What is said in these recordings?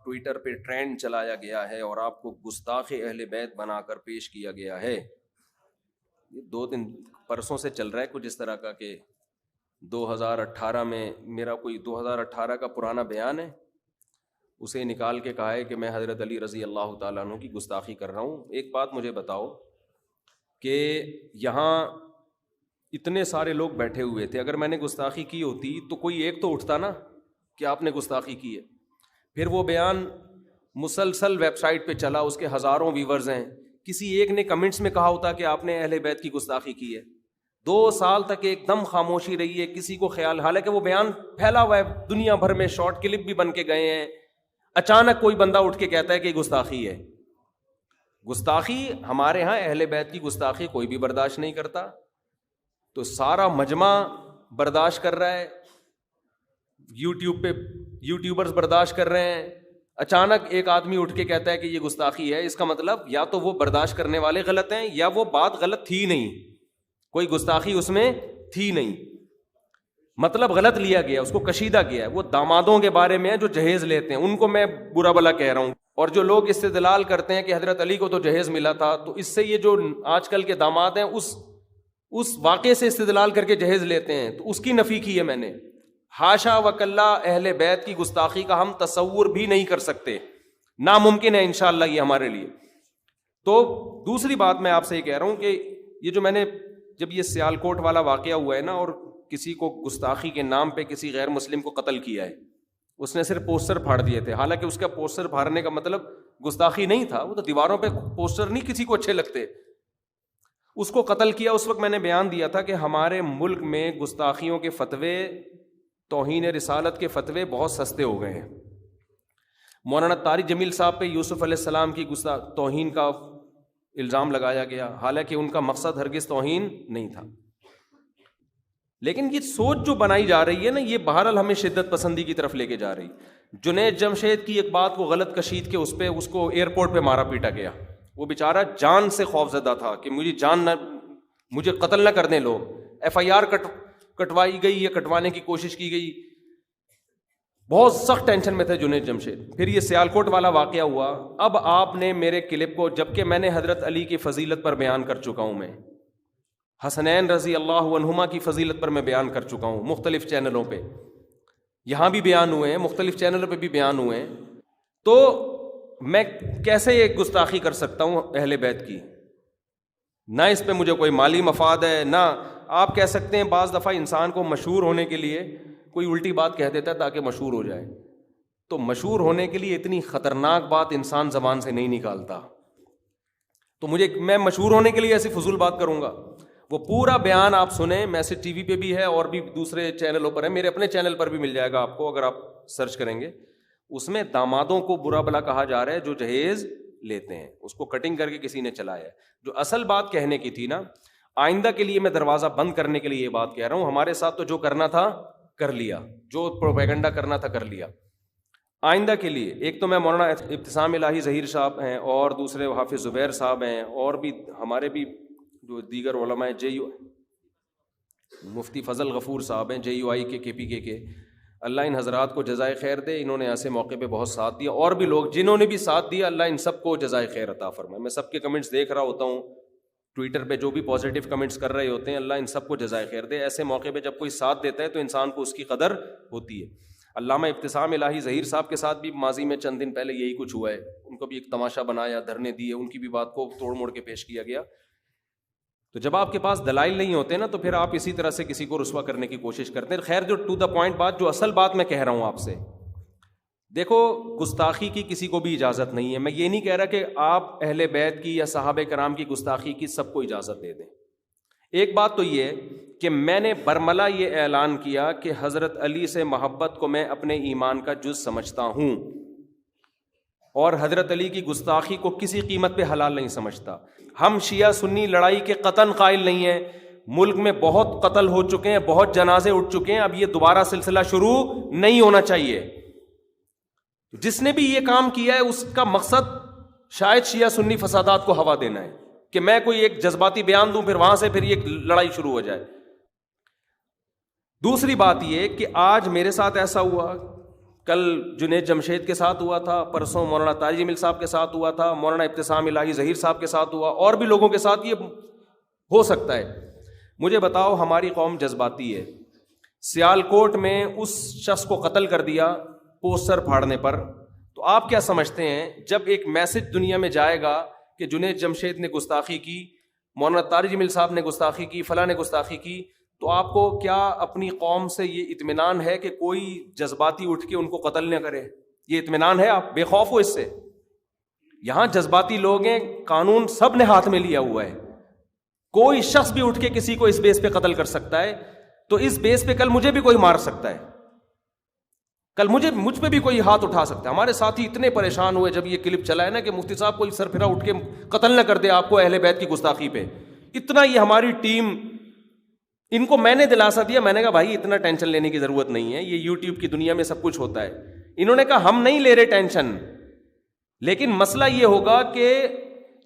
Twitter پہ trend چلایا گیا ہے اور آپ کو گستاخ اہل بیت بنا کر پیش کیا گیا ہے. یہ 2 دن پرسوں سے چل رہا ہے کچھ اس طرح کا کہ 2018 میں میرا کوئی 2018 کا پرانا بیان ہے, اسے نکال کے کہا ہے کہ میں حضرت علی رضی اللہ تعالیٰ عنہ کی گستاخی کر رہا ہوں. ایک بات مجھے بتاؤ کہ یہاں اتنے سارے لوگ بیٹھے ہوئے تھے, اگر میں نے گستاخی کی ہوتی تو کوئی ایک تو اٹھتا نا کہ آپ نے گستاخی کی ہے. پھر وہ بیان مسلسل ویب سائٹ پہ چلا, اس کے ہزاروں ویورز ہیں, کسی ایک نے کمنٹس میں کہا ہوتا کہ آپ نے اہل بیت کی گستاخی کی ہے. 2 سال تک ایک دم خاموشی رہی ہے, کسی کو خیال, حالانکہ وہ بیان پھیلا ہوا ہے دنیا بھر میں, شارٹ کلپ بھی بن کے گئے ہیں. اچانک کوئی بندہ اٹھ کے کہتا ہے کہ گستاخی ہے. گستاخی ہمارے ہاں اہل بیت کی گستاخی کوئی بھی برداشت نہیں کرتا, تو سارا مجمع برداشت کر رہا ہے, یوٹیوب پہ یوٹیوبرز برداشت کر رہے ہیں. اچانک ایک آدمی اٹھ کے کہتا ہے کہ یہ گستاخی ہے, اس کا مطلب یا تو وہ برداشت کرنے والے غلط ہیں یا وہ بات غلط تھی نہیں, کوئی گستاخی اس میں تھی نہیں, مطلب غلط لیا گیا, اس کو کشیدہ گیا. وہ دامادوں کے بارے میں جو جہیز لیتے ہیں ان کو میں برا بلا کہہ رہا ہوں, اور جو لوگ استدلال کرتے ہیں کہ حضرت علی کو تو جہیز ملا تھا, تو اس سے یہ جو آج کل کے داماد ہیں اس واقعے سے استدلال کر کے جہیز لیتے ہیں, تو اس کی نفی کی ہے میں نے. حاشا وکلا اہل بیت کی گستاخی کا ہم تصور بھی نہیں کر سکتے, ناممکن ہے انشاءاللہ یہ ہمارے لیے. تو دوسری بات میں آپ سے یہ کہہ رہا ہوں کہ یہ جو میں نے جب یہ سیالکوٹ والا واقعہ ہوا ہے نا, اور کسی کو گستاخی کے نام پہ کسی غیر مسلم کو قتل کیا ہے, اس نے صرف پوسٹر پھاڑ دیے تھے, حالانکہ اس کا پوسٹر پھاڑنے کا مطلب گستاخی نہیں تھا, وہ تو دیواروں پہ پوسٹر نہیں کسی کو اچھے لگتے. اس کو قتل کیا. اس وقت میں نے بیان دیا تھا کہ ہمارے ملک میں گستاخیوں کے فتوے, توہین رسالت کے فتوے بہت سستے ہو گئے ہیں. مولانا طارق جمیل صاحب پہ یوسف علیہ السلام کی توہین کا الزام لگایا گیا, حالانکہ ان کا مقصد ہرگز توہین نہیں تھا. لیکن یہ سوچ جو بنائی جا رہی ہے نا, یہ بہرحال ہمیں شدت پسندی کی طرف لے کے جا رہی. جنید جمشید کی ایک بات کو غلط کشید کے اس کو ایئرپورٹ پہ مارا پیٹا گیا. وہ بیچارہ جان سے خوف زدہ تھا کہ مجھے قتل نہ کرنے لو. FIR کٹوائی گئی یا کٹوانے کی کوشش کی گئی. بہت سخت ٹینشن میں تھے جنید جمشید. پھر یہ سیالکوٹ والا واقعہ ہوا. اب آپ نے میرے کلپ کو, جبکہ میں نے حضرت علی کی فضیلت پر بیان کر چکا ہوں, میں حسنین رضی اللہ عنہما کی فضیلت پر میں بیان کر چکا ہوں مختلف چینلوں پہ, یہاں بھی بیان ہوئے ہیں, مختلف چینلوں پہ بھی بیان ہوئے ہیں. تو میں کیسے یہ گستاخی کر سکتا ہوں اہل بیت کی؟ نہ اس پہ مجھے کوئی مالی مفاد ہے, نہ آپ کہہ سکتے ہیں بعض دفعہ انسان کو مشہور ہونے کے لیے کوئی الٹی بات کہہ دیتا ہے تاکہ مشہور ہو جائے. تو مشہور ہونے کے لیے اتنی خطرناک بات انسان زبان سے نہیں نکالتا. تو میں مشہور ہونے کے لیے ایسی فضول بات کروں گا؟ وہ پورا بیان آپ سنیں, میسج ٹی وی پہ بھی ہے اور بھی دوسرے چینلوں پر ہے, میرے اپنے چینل پر بھی مل جائے گا آپ کو اگر آپ سرچ کریں گے. اس میں دامادوں کو برا بلا کہا جا رہا ہے جو جہیز لیتے ہیں, اس کو کٹنگ کر کے کسی نے چلایا ہے. جو اصل بات کہنے کی تھی نا, آئندہ کے لیے میں دروازہ بند کرنے کے لیے یہ بات کہہ رہا ہوں. ہمارے ساتھ تو جو کرنا تھا کر لیا, جو پروپیگنڈا کرنا تھا کر لیا. آئندہ کے لیے ایک تو میں مولانا ابتسام الہی ظہیر صاحب ہیں, اور دوسرے حافظ زبیر صاحب ہیں, اور بھی ہمارے بھی جو دیگر علماء مفتی فضل غفور صاحب ہیں JUI کے KPK کے, اللہ ان حضرات کو جزائے خیر دے. انہوں نے ایسے موقع پہ بہت ساتھ دیا, اور بھی لوگ جنہوں نے بھی ساتھ دیا, اللہ ان سب کو جزائے خیر عطا فرمائے. میں سب کے کمنٹس دیکھ رہا ہوتا ہوں ٹویٹر پہ, جو بھی پازیٹیو کمنٹس کر رہے ہوتے ہیں, اللہ ان سب کو جزائے خیر دے. ایسے موقع پہ جب کوئی ساتھ دیتا ہے تو انسان کو اس کی قدر ہوتی ہے. علامہ ابتسام الہی ظہیر صاحب کے ساتھ بھی ماضی میں چند دن پہلے یہی کچھ ہوا ہے. ان کو بھی ایک تماشا بنایا, دھرنے دیے, ان کی بھی بات کو توڑ موڑ کے پیش کیا گیا. تو جب آپ کے پاس دلائل نہیں ہوتے نا, تو پھر آپ اسی طرح سے کسی کو رسوا کرنے کی کوشش کرتے ہیں. خیر, جو ٹو دا پوائنٹ بات, جو اصل بات میں کہہ رہا ہوں آپ سے, دیکھو گستاخی کی کسی کو بھی اجازت نہیں ہے. میں یہ نہیں کہہ رہا کہ آپ اہل بیت کی یا صحابہ کرام کی گستاخی کی سب کو اجازت دے دیں. ایک بات تو یہ ہے کہ میں نے برملا یہ اعلان کیا کہ حضرت علی سے محبت کو میں اپنے ایمان کا جز سمجھتا ہوں, اور حضرت علی کی گستاخی کو کسی قیمت پہ حلال نہیں سمجھتا. ہم شیعہ سنی لڑائی کے قطعاً قائل نہیں ہیں. ملک میں بہت قتل ہو چکے ہیں, بہت جنازے اٹھ چکے ہیں, اب یہ دوبارہ سلسلہ شروع نہیں ہونا چاہیے. جس نے بھی یہ کام کیا ہے اس کا مقصد شاید شیعہ سنی فسادات کو ہوا دینا ہے, کہ میں کوئی ایک جذباتی بیان دوں, پھر وہاں سے پھر یہ لڑائی شروع ہو جائے. دوسری بات یہ کہ آج میرے ساتھ ایسا ہوا, کل جنید جمشید کے ساتھ ہوا تھا، پرسوں مولانا طاہر جمیل صاحب کے ساتھ ہوا تھا، مولانا ابتسام الہی ظہیر صاحب کے ساتھ ہوا، اور بھی لوگوں کے ساتھ یہ ہو سکتا ہے۔ مجھے بتاؤ، ہماری قوم جذباتی ہے، سیالکوٹ میں اس شخص کو قتل کر دیا پوسٹر پھاڑنے پر، تو آپ کیا سمجھتے ہیں جب ایک میسج دنیا میں جائے گا کہ جنید جمشید نے گستاخی کی، مولانا طاہر جمیل صاحب نے گستاخی کی، فلاں نے گستاخی کی، تو آپ کو کیا اپنی قوم سے یہ اطمینان ہے کہ کوئی جذباتی اٹھ کے ان کو قتل نہ کرے؟ یہ اطمینان ہے؟ آپ بے خوف ہو اس سے؟ یہاں جذباتی لوگ ہیں، قانون سب نے ہاتھ میں لیا ہوا ہے، کوئی شخص بھی اٹھ کے کسی کو اس بیس پہ قتل کر سکتا ہے، تو اس بیس پہ کل مجھے بھی کوئی مار سکتا ہے، کل مجھ پہ بھی کوئی ہاتھ اٹھا سکتا ہے۔ ہمارے ساتھی اتنے پریشان ہوئے جب یہ کلپ چلا ہے نا کہ مفتی صاحب کوئی سرفرا اٹھ کے قتل نہ کر دے آپ کو اہل بیت کی گستاخی پہ، اتنا یہ ہماری ٹیم، ان کو میں نے دلاسا دیا، میں نے کہا بھائی اتنا ٹینشن لینے کی ضرورت نہیں ہے، یہ یوٹیوب کی دنیا میں سب کچھ ہوتا ہے۔ انہوں نے کہا ہم نہیں لے رہے ٹینشن، لیکن مسئلہ یہ ہوگا کہ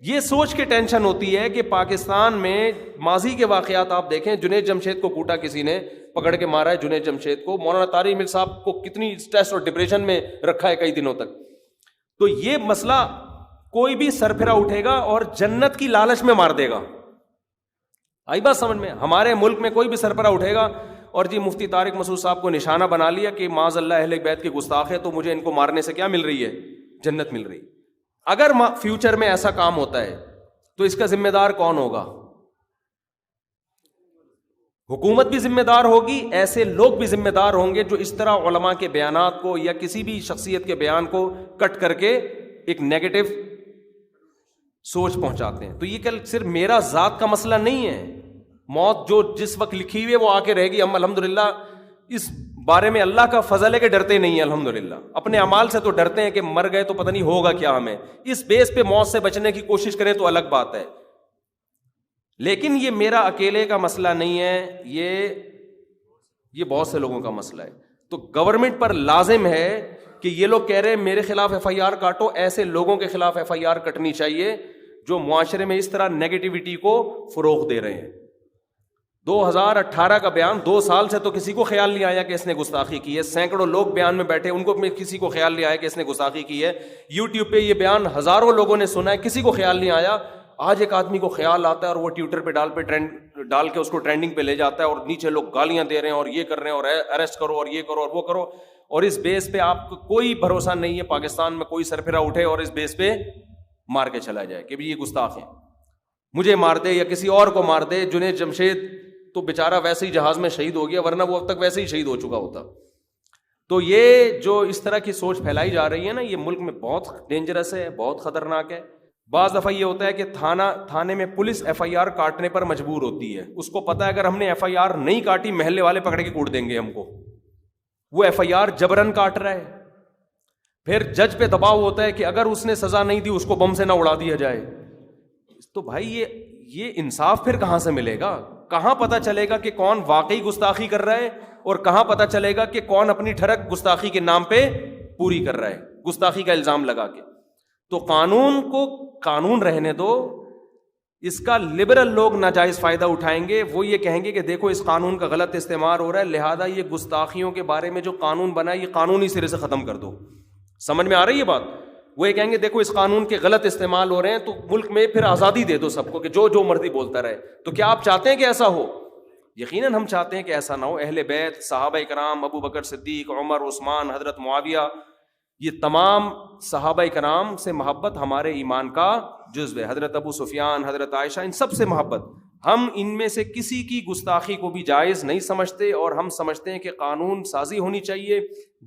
یہ سوچ کے ٹینشن ہوتی ہے کہ پاکستان میں ماضی کے واقعات آپ دیکھیں، جنید جمشید کو کوٹا کسی نے پکڑ کے مارا ہے، جنید جمشید کو، مولانا طاہر جمیل صاحب کو کتنی اسٹریس اور ڈپریشن میں رکھا ہے کئی دنوں تک۔ تو یہ مسئلہ کوئی بھی سرفرا اٹھے گا اور جنت کی لالچ میں مار دے گا۔ آئی بات سمجھ میں؟ ہمارے ملک میں کوئی بھی سربراہ اٹھے گا اور جی مفتی طارق مسعود صاحب کو نشانہ بنا لیا کہ معاذ اللہ اہل بیت کے گستاخ ہے، تو مجھے ان کو مارنے سے کیا مل رہی ہے؟ جنت مل رہی۔ اگر فیوچر میں ایسا کام ہوتا ہے تو اس کا ذمہ دار کون ہوگا؟ حکومت بھی ذمہ دار ہوگی، ایسے لوگ بھی ذمہ دار ہوں گے جو اس طرح علماء کے بیانات کو یا کسی بھی شخصیت کے بیان کو کٹ کر کے ایک نیگیٹو سوچ پہنچاتے ہیں۔ تو یہ کل صرف میرا ذات کا مسئلہ نہیں ہے، موت جو جس وقت لکھی ہوئی ہے وہ آ کے رہے گی۔ ہم الحمدللہ اس بارے میں اللہ کا فضل ہے کہ ڈرتے نہیں ہیں، الحمدللہ اپنے اعمال سے تو ڈرتے ہیں کہ مر گئے تو پتہ نہیں ہوگا کیا ہمیں، اس بیس پہ موت سے بچنے کی کوشش کریں تو الگ بات ہے، لیکن یہ میرا اکیلے کا مسئلہ نہیں ہے، یہ بہت سے لوگوں کا مسئلہ ہے۔ تو گورنمنٹ پر لازم ہے کہ یہ لوگ کہہ رہے ہیں میرے خلاف ایف آئی آر کاٹو، ایسے لوگوں کے خلاف ایف آئی آر کٹنی چاہیے جو معاشرے میں اس طرح نیگیٹیوٹی کو فروغ دے رہے ہیں۔ 2018 کا بیان، 2 سال سے تو کسی کو خیال نہیں آیا کہ اس نے گستاخی کی ہے، سینکڑوں لوگ بیان میں بیٹھے، ان کو کسی کو خیال نہیں آیا کہ اس نے گستاخی کی ہے، یوٹیوب پہ یہ بیان ہزاروں لوگوں نے سنا ہے، کسی کو خیال نہیں آیا۔ آج ایک آدمی کو خیال آتا ہے اور وہ ٹویٹر پہ ڈال کے اس کو ٹرینڈنگ پہ لے جاتا ہے، اور نیچے لوگ گالیاں دے رہے ہیں اور یہ کر رہے ہیں اور اریسٹ کرو اور یہ کرو اور وہ کرو، اور اس بیس پہ آپ کو کوئی بھروسہ نہیں ہے پاکستان میں کوئی سرفرا اٹھے اور اس بیس پہ مار کے چلا جائے کہ یہ گستاخ ہے، مجھے مار دے یا کسی اور کو مار دے۔ جنید جمشید تو بیچارہ ویسے ہی جہاز میں شہید ہو گیا، ورنہ وہ اب تک ویسے ہی شہید ہو چکا ہوتا۔ تو یہ جو اس طرح کی سوچ پھیلائی جا رہی ہے نا، یہ ملک میں بہت ڈینجرس ہے، بہت خطرناک ہے۔ بعض دفعہ یہ ہوتا ہے کہ تھانے میں پولیس ایف آئی آر کاٹنے پر مجبور ہوتی ہے، اس کو پتا ہے اگر ہم نے ایف آئی آر نہیں کاٹی محلے والے پکڑ کے کوٹ دیں گے ہم کو، وہ ایف آئی آر جبرن کاٹ رہا ہے۔ پھر جج پہ دباؤ ہوتا ہے کہ اگر اس نے سزا نہیں دی اس کو بم سے نہ اڑا دیا جائے۔ تو بھائی یہ انصاف پھر کہاں سے ملے گا؟ کہاں پتا چلے گا کہ کون واقعی گستاخی کر رہا ہے اور کہاں پتا چلے گا کہ کون اپنی ٹھڑک گستاخی کے نام پہ پوری کر رہا ہے، گستاخی کا الزام لگا کے؟ تو قانون کو قانون رہنے دو، اس کا لبرل لوگ ناجائز فائدہ اٹھائیں گے، وہ یہ کہیں گے کہ دیکھو اس قانون کا غلط استعمال ہو رہا ہے، لہذا یہ گستاخیوں کے بارے میں جو قانون بنا ہے یہ قانونی سرے سے ختم کر دو۔ سمجھ میں آ رہی ہے بات؟ وہ یہ کہیں گے دیکھو اس قانون کے غلط استعمال ہو رہے ہیں، تو ملک میں پھر آزادی دے دو سب کو کہ جو مرضی بولتا رہے۔ تو کیا آپ چاہتے ہیں کہ ایسا ہو؟ یقیناً ہم چاہتے ہیں کہ ایسا نہ ہو۔ اہل بیت، صحابہ کرام، ابو بکر صدیق، عمر، عثمان، حضرت معاویہ، یہ تمام صحابہ کرام سے محبت ہمارے ایمان کا جزو ہے۔ حضرت ابو سفیان، حضرت عائشہ، ان سب سے محبت۔ ہم ان میں سے کسی کی گستاخی کو بھی جائز نہیں سمجھتے، اور ہم سمجھتے ہیں کہ قانون سازی ہونی چاہیے،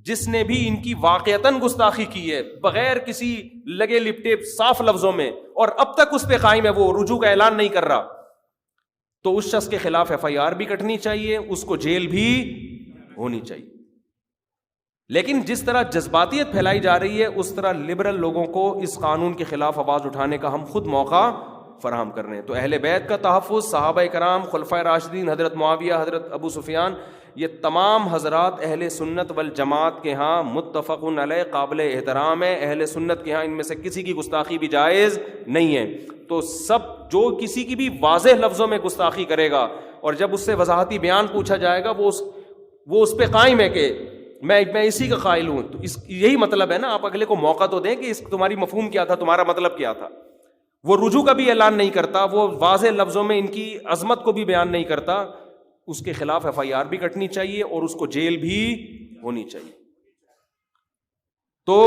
جس نے بھی ان کی واقعتاً گستاخی کی ہے بغیر کسی لگے لپٹے صاف لفظوں میں، اور اب تک اس پہ قائم ہے، وہ رجوع کا اعلان نہیں کر رہا، تو اس شخص کے خلاف ایف آئی آر بھی کٹنی چاہیے، اس کو جیل بھی ہونی چاہیے۔ لیکن جس طرح جذباتیت پھیلائی جا رہی ہے، اس طرح لبرل لوگوں کو اس قانون کے خلاف آواز اٹھانے کا ہم خود موقع فراہم کر رہے ہیں۔ تو اہل بیت کا تحفظ، صحابہ کرام، خلفائے راشدین، حضرت معاویہ، حضرت ابو سفیان، یہ تمام حضرات اہل سنت والجماعت کے ہاں متفق علیہ قابل احترام ہے۔ اہل سنت کے ہاں ان میں سے کسی کی گستاخی بھی جائز نہیں ہے۔ تو سب جو کسی کی بھی واضح لفظوں میں گستاخی کرے گا، اور جب اس سے وضاحتی بیان پوچھا جائے گا، وہ اس پہ قائم ہے کہ میں اسی کا قائل ہوں. تو یہی مطلب ہے نا, آپ اگلے کو موقع تو دیں کہ اس تمہاری مفہوم کیا تھا, تمہارا مطلب کیا تھا. وہ رجوع کا بھی اعلان نہیں کرتا, وہ واضح لفظوں میں ان کی عظمت کو بھی بیان نہیں کرتا, اس کے خلاف FIR بھی کٹنی چاہیے اور اس کو جیل بھی ہونی چاہیے. تو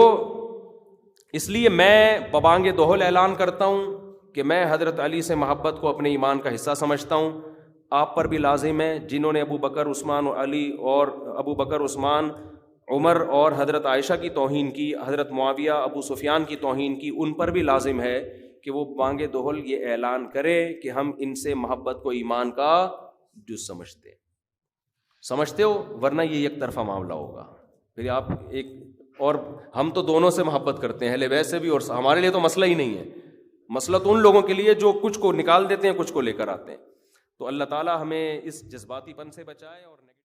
اس لیے میں ببانگ دہل اعلان کرتا ہوں کہ میں حضرت علی سے محبت کو اپنے ایمان کا حصہ سمجھتا ہوں. آپ پر بھی لازم ہے, جنہوں نے ابو بکر عثمان علی اور ابو بکر عثمان عمر اور حضرت عائشہ کی توہین کی, حضرت معاویہ ابو سفیان کی توہین کی, ان پر بھی لازم ہے کہ وہ بانگ دہل یہ اعلان کرے کہ ہم ان سے محبت کو ایمان کا جز سمجھتے ہیں. سمجھتے ہو, ورنہ یہ ایک طرفہ معاملہ ہوگا. پھر آپ ایک, اور ہم تو دونوں سے محبت کرتے ہیں, اہل بیت سے بھی, اور ہمارے لیے تو مسئلہ ہی نہیں ہے. مسئلہ تو ان لوگوں کے لیے جو کچھ کو نکال دیتے ہیں, کچھ کو لے کر آتے ہیں. تو اللہ تعالیٰ ہمیں اس جذباتی پن سے بچائے اور